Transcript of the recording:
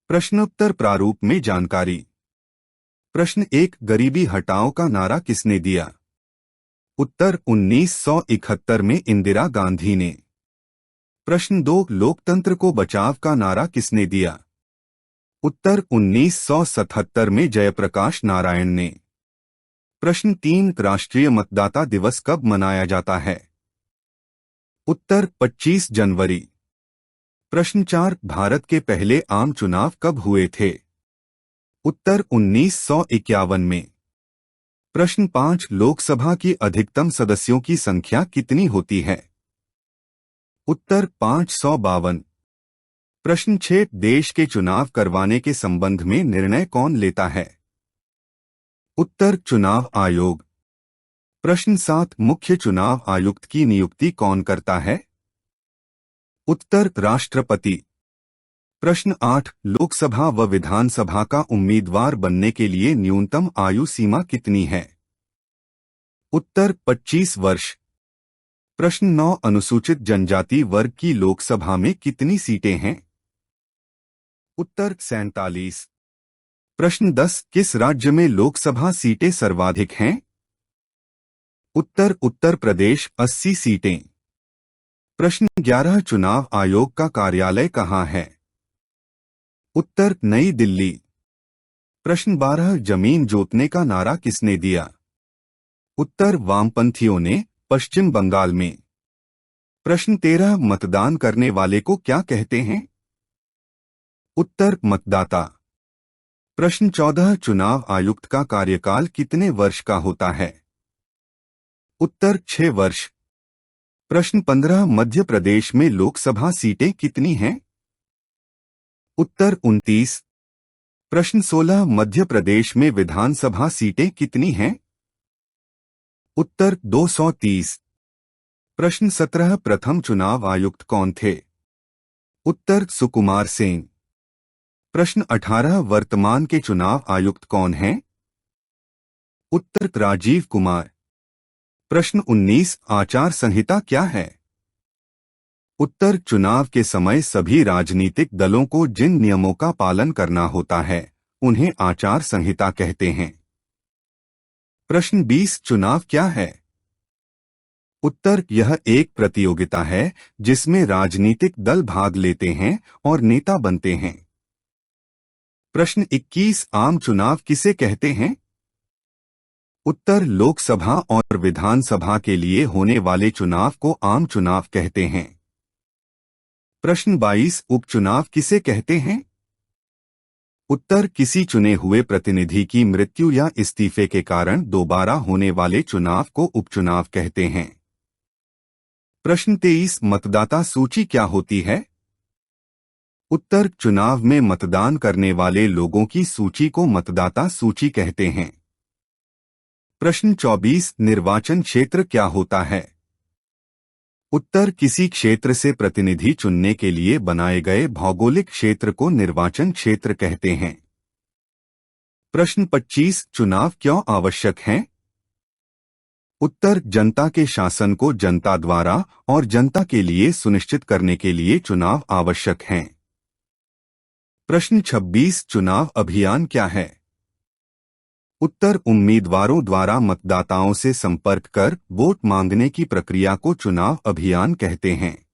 प्रश्नोत्तर प्रारूप में जानकारी। प्रश्न 1, गरीबी हटाओ का नारा किसने दिया? उत्तर 1971 में इंदिरा गांधी ने। प्रश्न 2, लोकतंत्र को बचाव का नारा किसने दिया? उत्तर 1977 में जयप्रकाश नारायण ने। प्रश्न 3, राष्ट्रीय मतदाता दिवस कब मनाया जाता है? उत्तर 25 जनवरी। प्रश्न 4, भारत के पहले आम चुनाव कब हुए थे? उत्तर 1951 में। प्रश्न 5, लोकसभा की अधिकतम सदस्यों की संख्या कितनी होती है? उत्तर 552। प्रश्न 6, देश के चुनाव करवाने के संबंध में निर्णय कौन लेता है? उत्तर चुनाव आयोग। प्रश्न 7, मुख्य चुनाव आयुक्त की नियुक्ति कौन करता है? उत्तर राष्ट्रपति। प्रश्न 8, लोकसभा व विधानसभा का उम्मीदवार बनने के लिए न्यूनतम आयु सीमा कितनी है? उत्तर 25 वर्ष। प्रश्न 9, अनुसूचित जनजाति वर्ग की लोकसभा में कितनी सीटें हैं? उत्तर 47। प्रश्न 10, किस राज्य में लोकसभा सीटें सर्वाधिक हैं? उत्तर उत्तर प्रदेश 80 सीटें। प्रश्न 11, चुनाव आयोग का कार्यालय कहाँ है? उत्तर नई दिल्ली। प्रश्न 12, जमीन जोतने का नारा किसने दिया? उत्तर वामपंथियों ने, पश्चिम बंगाल में। प्रश्न 13, मतदान करने वाले को क्या कहते हैं? उत्तर मतदाता। प्रश्न 14, चुनाव आयुक्त का कार्यकाल कितने वर्ष का होता है? उत्तर 6 वर्ष। प्रश्न 15, मध्य प्रदेश में लोकसभा सीटें कितनी हैं? उत्तर 29। प्रश्न 16, मध्य प्रदेश में विधानसभा सीटें कितनी हैं? उत्तर 230। प्रश्न 17, प्रथम चुनाव आयुक्त कौन थे? उत्तर सुकुमार सेन। प्रश्न 18, वर्तमान के चुनाव आयुक्त कौन हैं? उत्तर राजीव कुमार। प्रश्न 19, आचार संहिता क्या है? उत्तर चुनाव के समय सभी राजनीतिक दलों को जिन नियमों का पालन करना होता है उन्हें आचार संहिता कहते हैं। प्रश्न 20, चुनाव क्या है? उत्तर यह एक प्रतियोगिता है जिसमें राजनीतिक दल भाग लेते हैं और नेता बनते हैं। प्रश्न 21, आम चुनाव किसे कहते हैं? उत्तर लोकसभा और विधानसभा के लिए होने वाले चुनाव को आम चुनाव कहते हैं। प्रश्न 22, उपचुनाव किसे कहते हैं? उत्तर किसी चुने हुए प्रतिनिधि की मृत्यु या इस्तीफे के कारण दोबारा होने वाले चुनाव को उपचुनाव कहते हैं। प्रश्न 23, मतदाता सूची क्या होती है? उत्तर चुनाव में मतदान करने वाले लोगों की सूची को मतदाता सूची कहते हैं। प्रश्न 24, निर्वाचन क्षेत्र क्या होता है? उत्तर किसी क्षेत्र से प्रतिनिधि चुनने के लिए बनाए गए भौगोलिक क्षेत्र को निर्वाचन क्षेत्र कहते हैं। प्रश्न 25, चुनाव क्यों आवश्यक हैं? उत्तर जनता के शासन को जनता द्वारा और जनता के लिए सुनिश्चित करने के लिए चुनाव आवश्यक हैं। प्रश्न 26, चुनाव अभियान क्या है? उत्तर उम्मीदवारों द्वारा मतदाताओं से संपर्क कर वोट मांगने की प्रक्रिया को चुनाव अभियान कहते हैं।